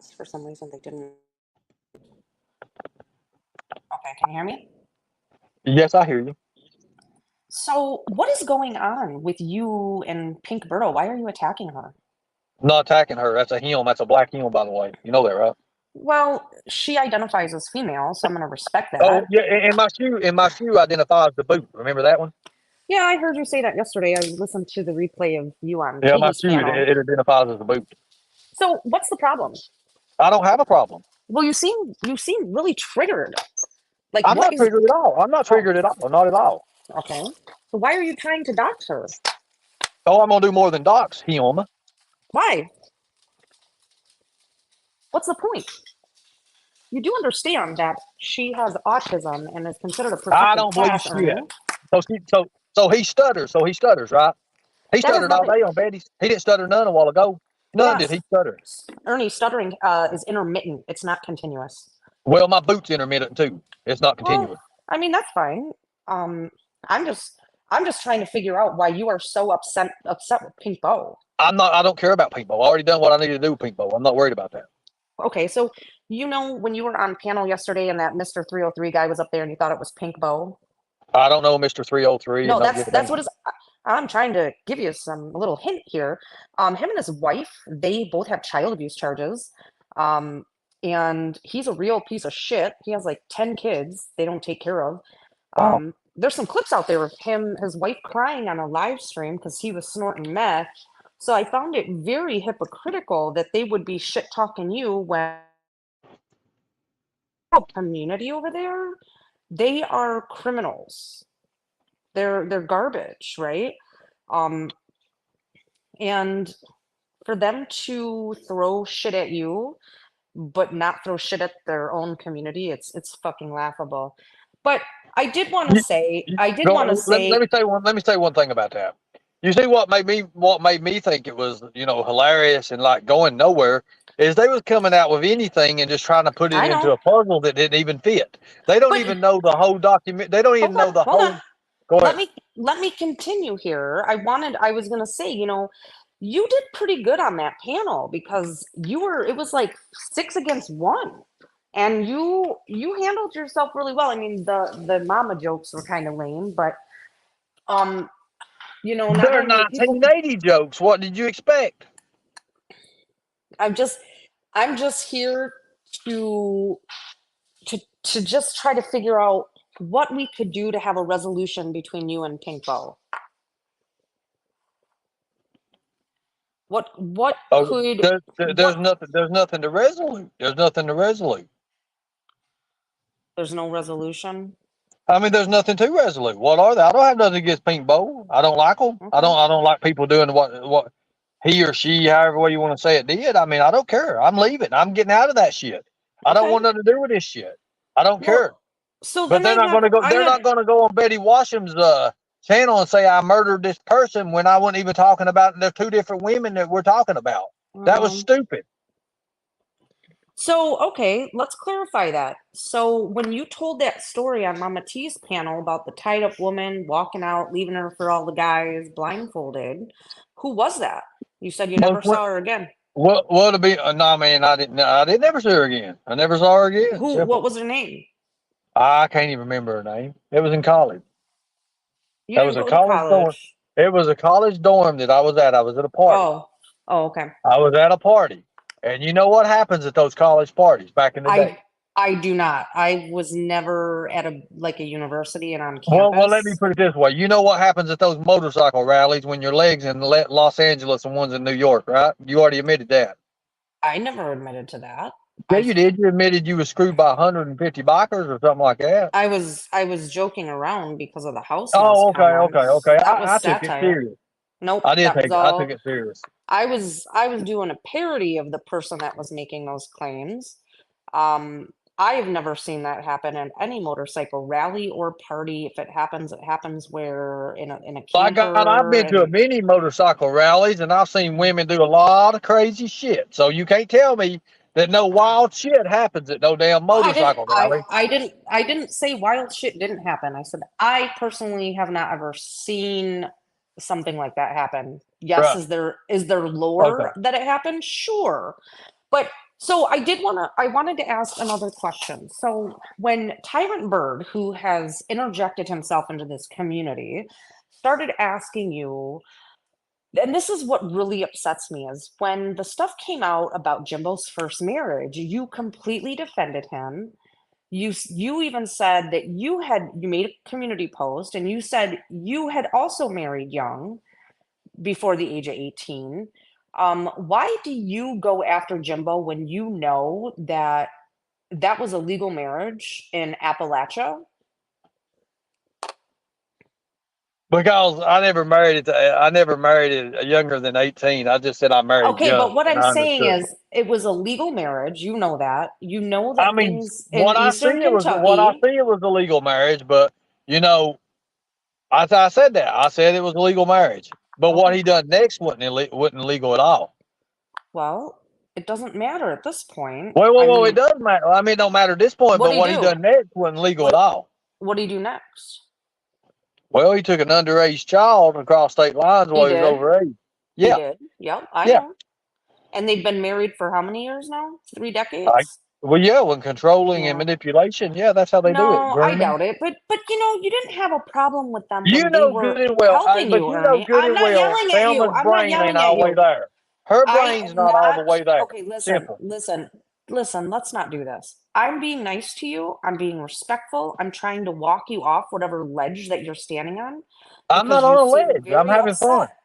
pause. For some reason, they didn't. Okay, can you hear me? Yes, I hear you. So, what is going on with you and Pink Burrow? Why are you attacking her? I'm not attacking her. That's a him. That's a black him, by the way. You know that, right? Well, she identifies as female, so I'm going to respect Oh, that. yeah. And my shoe identifies the boot. Remember that one? Yeah, I heard you say that yesterday. I listened to the replay of you on Yeah, my Katie's shoe. It, panel. it identifies as the boot. So, what's the problem? I don't have a problem. Well, you seem really triggered. Like, I'm what not is? triggered at all. I'm not Oh, triggered at all. Not at all. okay. So why are you trying to dox her? Oh, I'm gonna do more than docs him. Why? What's the point? You do understand that she has autism and is considered a I protected don't believe class, shit. Ernie. So he stutters. So he stutters, right? He That has stuttered all nothing. day on Betty's. He didn't stutter none a while ago. None did Yes, he stutter. Ernie, stuttering is intermittent. It's not continuous. Well, my boot's intermittent too. It's not Well, continuous. I mean that's fine. Um, I'm just I'm just trying to figure out why you are so upset with Pink Bow. I don't care about paintball. I already done what I need to do with paintball. I'm not worried about that. Okay, so when you were on panel yesterday and that Mr. 303 guy was up there and you thought it was Pink Bow? I don't know Mr. 303 and No, don't give a that's damn. what is. I'm trying to give you a little hint here. Him and his wife, they both have child abuse charges. Um, and he's a real piece of shit. He has like 10 kids they don't take care of. Oh, There's some clips out there of his wife crying on a live stream because he was snorting meth. So I found it very hypocritical that they would be shit talking you when community over there, they are criminals. They're garbage, right? Um, and for them to throw shit at you, but not throw shit at their own community, it's fucking laughable. But you, I did want to let say, me say one. Let me say one thing about that. You see what made me think it was hilarious and like going nowhere is they was coming out with anything and just trying to put it I into know, a puzzle that didn't even fit. They don't but even know the whole document. They don't even know the hold on. whole. Go Let ahead. me continue here. I was gonna say, you did pretty good on that panel because it was like 6 against 1. And you handled yourself really well. I mean, the mama jokes were kind of lame, but um, not They're only people 1980 jokes. What did you expect? I'm just I'm just here to to just try to figure out what we could do to have a resolution between you and Pink Bow. What Oh, could there's what nothing. There's nothing to resolute. There's nothing to resolute. There's no resolution. I mean, there's nothing to resolute. What are they? I don't have nothing against Pink Bowl. I don't like them. I Okay. don't. I don't like people doing what he or she, however way you want to say it, did. I mean, I don't care. I'm leaving. I'm getting out of that shit. I don't Okay. want nothing to do with this shit. I don't care. Well, so But then they're not going to go. I They're had not going to go on Betty Washam's channel and say I murdered this person when I wasn't even talking about. There's two different women that we're talking about. That was um stupid. so okay, let's clarify that. So when you told that story on Mama T's panel about the tied up woman walking out, leaving her for all the guys blindfolded, who was that? You said you never Most saw her again. what to be? No, man, I didn't. I didn't ever see her again. I never saw her again. What Simple. was her name? I can't even remember her name. It was in college. You That didn't was a go to college dorm. college. It was a college dorm that I was at. I was at a party. Oh, oh, okay. I was at a party. And you know what happens at those college parties back in the day? I I do not. I was never at a university and on Well, let me campus. put it this way. You know what happens at those motorcycle rallies when your legs in Los Angeles and one's in New York, right? You already admitted that. I never admitted to that. Yeah, I you did. You admitted you were screwed by 150 bikers or something like that. I was joking around because of the house mouse Oh, okay, okay, comments. okay. That was I took it satire. serious. Nope, I did that take was it. I took all. it serious. I was doing a parody of the person that was making those claims. I have never seen that happen at any motorcycle rally or party. If it happens where in a By God, I've camper been to a and many motorcycle rallies and I've seen women do a lot of crazy shit. So you can't tell me that no wild shit happens at no damn well, I didn't motorcycle rally. I didn't say wild shit didn't happen. I said I personally have not ever seen something like that happen. Yes, Right. is there lore Okay. that it happened? Sure. But So I wanted to ask another question. So when Tyrant Bird, who has interjected himself into this community, started asking you, and this is what really upsets me, is when the stuff came out about Jimbo's first marriage, you completely defended him. You even said that you made a community post and you said you had also married young before the age of 18. Why do you go after Jimbo when you know that that was a legal marriage in Appalachia? Because I never married it younger than 18. I just said I married Okay, young, but what and I'm I saying understood. is it was a legal marriage. You know that. You know I that mean, things in Eastern what I Kentucky. see it was a legal marriage, but you know, I said that. I said it was a legal marriage. But what Okay, he done next wasn't legal at all. well, it doesn't matter at this point. I Well, it mean, does matter. I mean, it don't matter at this point, what but do you what he do? done next wasn't legal at What all. what do you do next? Well, he took an underage child across state lines He while he was did. over age. He Yeah, did. Yep, I yeah. know. And they've been married for how many years now? Three I, decades? well, yeah, when controlling and Yeah. manipulation, yeah, that's how they do it. No, I Grooming. doubt it. But you didn't have a problem with them You when they know good were and well, helping but you, you know Ernie. good I'm and not well, yelling at you. Thelma's I'm not brain ain't yelling at all the way you. there. Her I brain's am not all not. the way there. Okay, Simple. listen, let's not do this. I'm being nice to you. I'm being respectful. I'm trying to walk you off whatever ledge that you're standing on I'm not because on you a seem ledge. I'm very having fun. upset.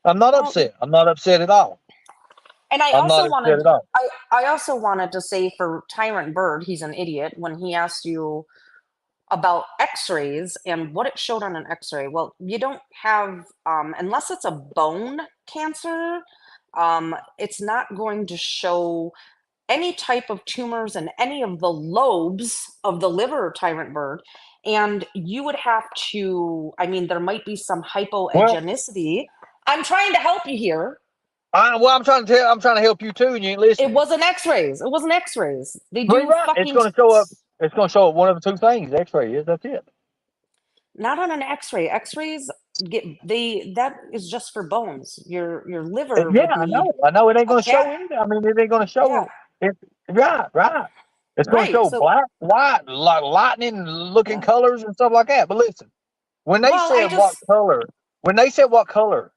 I'm not Well, upset. I'm not upset at all. and I'm not upset at all. I also wanted to say for Tyrant Bird, he's an idiot when he asked you about x-rays and what it showed on an x-ray. Well, you don't have unless it's a bone cancer, it's not going to show any type of tumors in any of the lobes of the liver, Tyrant Bird. And you would have to, I mean, there might be some Well, hypoagenicity. I'm trying to help you here. I'm trying to help you too, and you ain't It listening. wasn't x-rays. It wasn't x-rays. They Well, you're do right. fucking It's gonna show up one of the two things. X-ray is. That's it. not on an x-ray. X-rays get they that is just for bones. Your liver Yeah, would I need know. I know it ain't a gonna cat. show anything. I mean, it ain't gonna Yeah, show it. Right, right. It's gonna right. show So, black, white, like lightning looking yeah. colors and stuff like that. But listen, when they Well, said what color, when they said what color,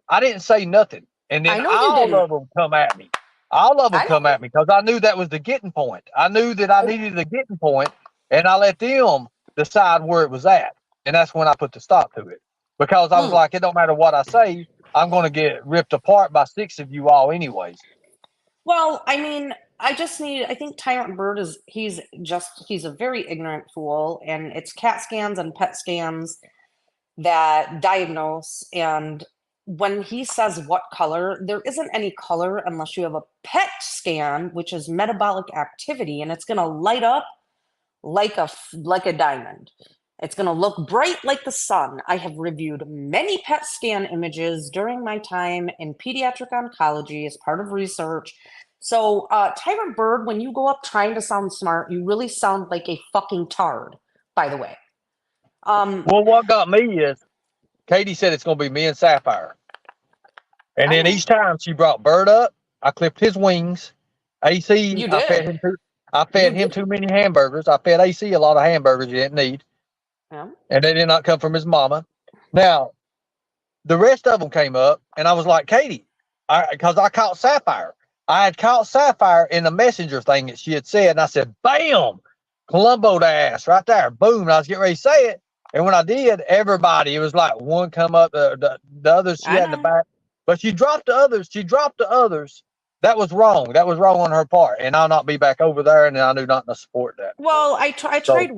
I didn't say nothing. And I then know you all didn't. of them come at me. All of them I come know. at me because I knew that was the getting point. I knew that I I, needed a getting point, and I let them decide where it was at. And that's when I put the stop to it because I was hmm. like, it don't matter what I say, I'm going to get ripped apart by six of you all, anyways. Well, I mean, I think Tyrant Bird he's a very ignorant fool, and it's CAT scans and PET scans that diagnose. And when he says what color, there isn't any color unless you have a PET scan, which is metabolic activity, and it's going to light up like a diamond. It's going to look bright like the sun. I have reviewed many PET scan images during my time in pediatric oncology as part of research. So, Tyrant Bird, when you go up trying to sound smart, you really sound like a fucking tard, by the way. Um, Well, what got me is Katie said it's going to be me and Sapphire. And I then know each time she brought Bird up, I clipped his wings. AC, you did. I You fed him did. too many hamburgers. I fed AC a lot of hamburgers he didn't need, Yeah. and they did not come from his mama. Now, the rest of them came up, and I was like, Katie, because I caught Sapphire. I had caught Sapphire in the messenger thing that she had said, and I said, bam, Columbo the ass right there. Boom. And I was getting ready to say it. And when I did, everybody, it was like one come up, the others she I had in the know. back, but she dropped the others. She dropped the others. That was wrong. That was wrong on her part. And I'll not be back over there. And I do not support that. Well, So,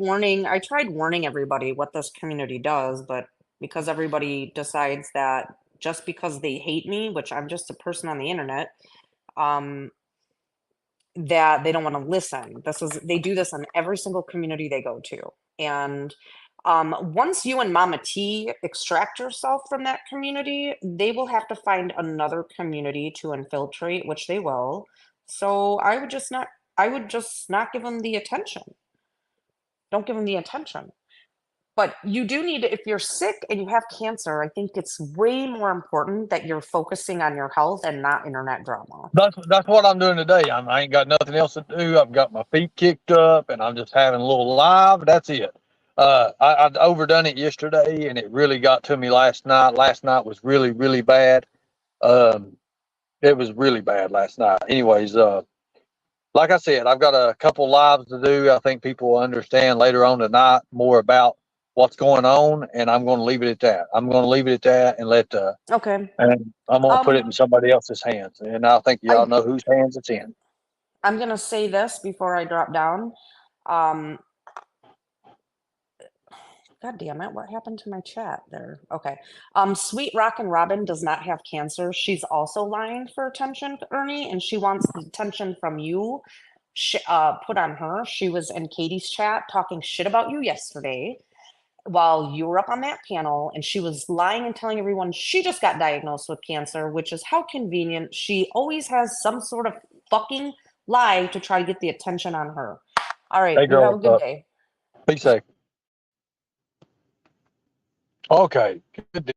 I tried warning everybody what this community does, but because everybody decides that just because they hate me, which I'm just a person on the internet, um, that they don't want to listen. They do this on every single community they go to. And once you and Mama T extract yourself from that community, they will have to find another community to infiltrate, which they will. So I would just not give them the attention. Don't give them the attention. But you do need, if you're sick and you have cancer, I think it's way more important that you're focusing on your health and not internet drama. That's what I'm doing today. I ain't got nothing else to do. I've got my feet kicked up, and I'm just having a little live. That's it. I'd overdone it yesterday, and it really got to me last night. Last night was really, really bad. It was really bad last night. Anyways, like I said, I've got a couple lives to do. I think people will understand later on tonight more about what's going on, and I'm going to leave it at that. I'm going to leave it at that and let Okay. and I'm going to put it in somebody else's hands, and I think y'all I know whose hands it's in. I'm gonna say this before I drop down. Um, God damn it, what happened to my chat there? Okay. Sweet Rock and Robin does not have cancer. She's also lying for attention, Ernie, and she wants the attention from you put on her. She was in Katie's chat talking shit about you yesterday while you were up on that panel, and she was lying and telling everyone she just got diagnosed with cancer, which is how convenient. She always has some sort of fucking lie to try to get the attention on her. All right, Hey, you girl, have a what's good up? day. Be safe. Okay, good.